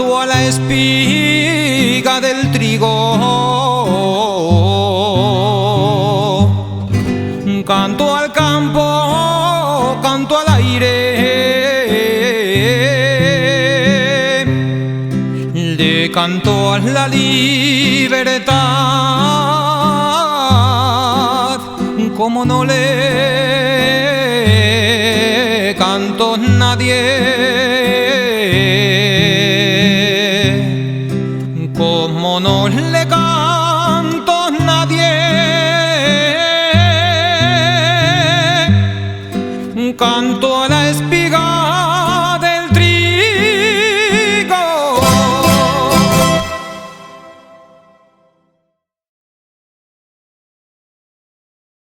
canto a la espiga del trigo, canto al campo, canto al aire, le canto a la libertad, como no le canto nadie, como no le canto